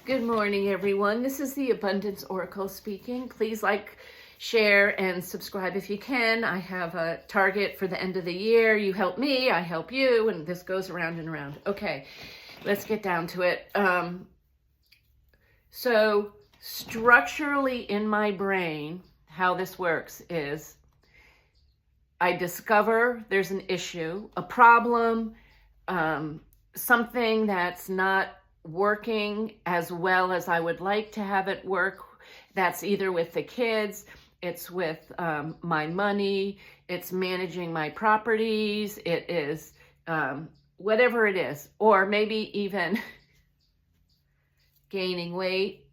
Good morning, everyone. This is the Abundance Oracle speaking. Please like, share, and subscribe if you can. I have a target for the end of the year. You help me, I help you, and this goes around and around. Okay, let's get down to it. So structurally in my brain, how this works is I discover there's an issue, a problem, something that's not working as well as I would like to have it work. That's either with the kids, it's with my money, it's managing my properties, it is whatever it is, or maybe even gaining weight,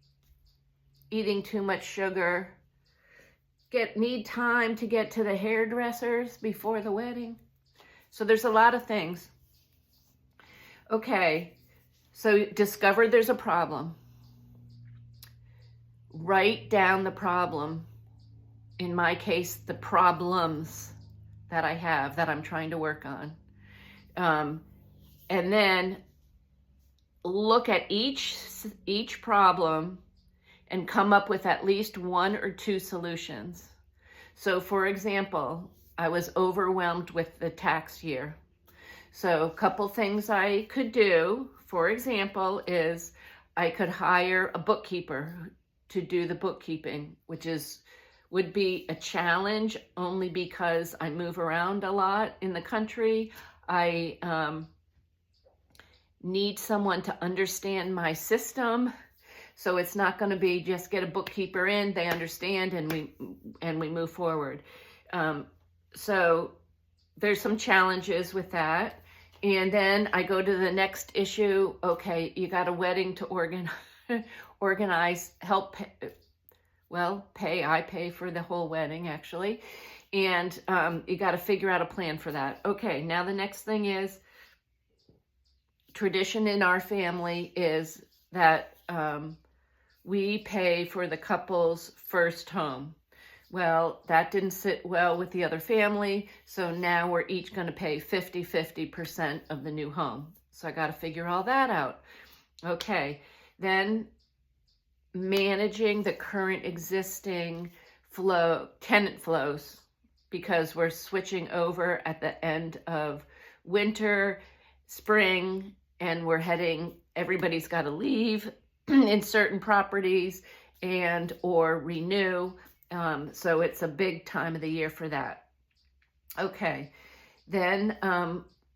eating too much sugar, need time to get to the hairdressers before the wedding. So there's a lot of things. Okay, so discover there's a problem. Write down the problem. In my case, the problems that I have that I'm trying to work on. And then look at each problem and come up with at least one or two solutions. So for example, I was overwhelmed with the tax year. So a couple things I could do, for example, is I could hire a bookkeeper to do the bookkeeping, which would be a challenge only because I move around a lot in the country. I need someone to understand my system. So it's not going to be just get a bookkeeper in, they understand, and we move forward. So there's some challenges with that. And then I go to the next issue. Okay, you got a wedding to organize, help pay. I pay for the whole wedding, actually. And you got to figure out a plan for that. Okay, now the next thing is, tradition in our family is that we pay for the couple's first home. Well, that didn't sit well with the other family, so now we're each going to pay 50% of the new home. So I got to figure all that out. Okay, then managing the current existing tenant flows, because we're switching over at the end of winter, spring, and everybody's got to leave in certain properties or renew. So it's a big time of the year for that. Okay, then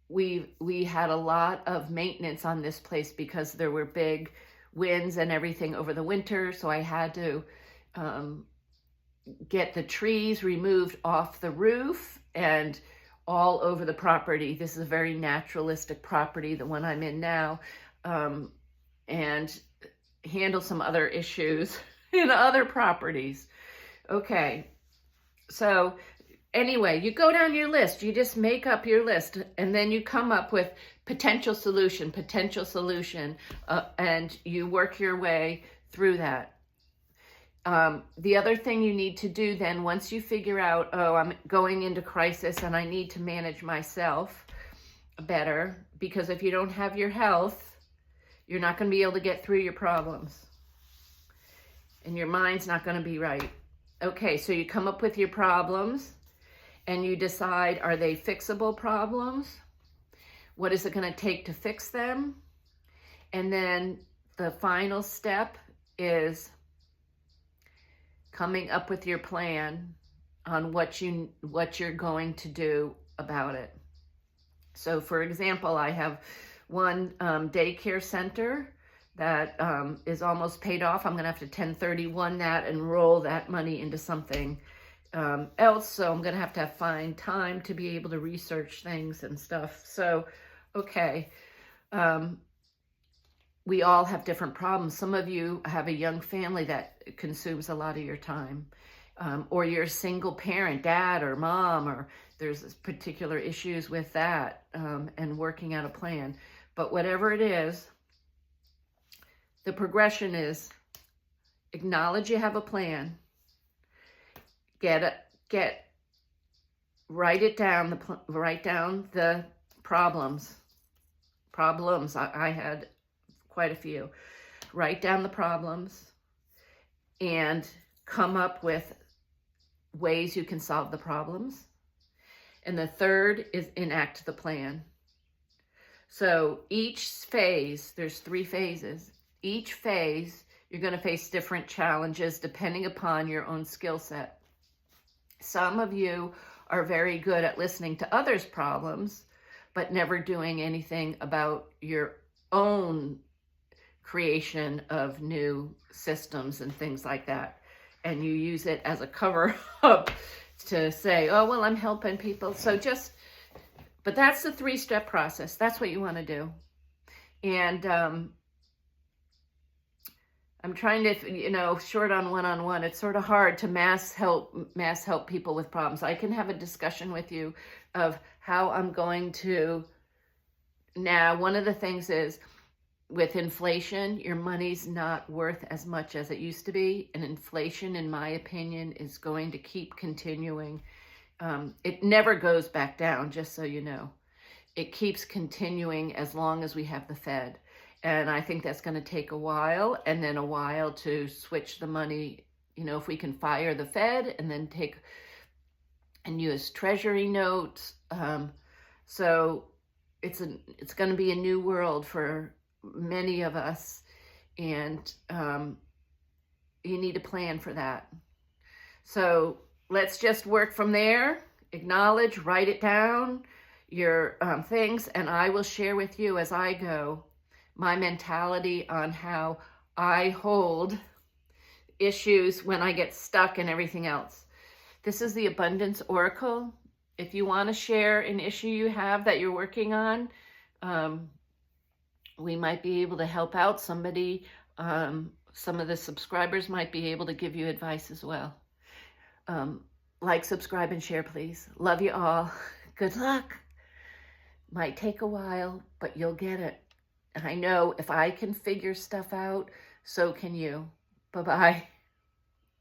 we had a lot of maintenance on this place because there were big winds and everything over the winter. So I had to get the trees removed off the roof and all over the property. This is a very naturalistic property, the one I'm in now, and handle some other issues in other properties. Okay, so anyway, you go down your list, you just make up your list, and then you come up with potential solution, and you work your way through that. The other thing you need to do then, once you figure out, oh, I'm going into crisis and I need to manage myself better, because if you don't have your health, you're not going to be able to get through your problems. And your mind's not going to be right. Okay, so you come up with your problems and you decide, are they fixable problems? What is it going to take to fix them? And then the final step is coming up with your plan on what you're going to do about it. So for example, I have one daycare center that is almost paid off. I'm going to have to 1031 that and roll that money into something else. So I'm going to find time to be able to research things and stuff. So, okay. We all have different problems. Some of you have a young family that consumes a lot of your time. Or you're a single parent, dad or mom, or there's particular issues with that, and working out a plan. But whatever it is, the progression is acknowledge you have a plan, write down the problems. I had quite a few. write down the problems and come up with ways you can solve the problems. And the third is enact the plan. So each phase, there's 3 phases. Each phase, you're going to face different challenges depending upon your own skill set. Some of you are very good at listening to others' problems, but never doing anything about your own creation of new systems and things like that. And you use it as a cover up to say, oh, well, I'm helping people. So but that's the 3-step process. That's what you want to do. And I'm trying to, short on one-on-one, it's sort of hard to mass help people with problems. I can have a discussion with you of how I'm going to. Now, one of the things is with inflation, your money's not worth as much as it used to be. And inflation, in my opinion, is going to keep continuing. It never goes back down, just so you know. It keeps continuing as long as we have the Fed. And I think that's going to take a while, and then a while to switch the money. If we can fire the Fed and then take and use Treasury notes. So it's going to be a new world for many of us, and you need a plan for that. So let's just work from there. Acknowledge, write it down, your things, and I will share with you as I go my mentality on how I hold issues when I get stuck and everything else. This is the Abundance Oracle. If you want to share an issue you have that you're working on, we might be able to help out somebody. Some of the subscribers might be able to give you advice as well. Like, subscribe, and share, please. Love you all. Good luck. Might take a while, but you'll get it. I know if I can figure stuff out, so can you. Bye-bye.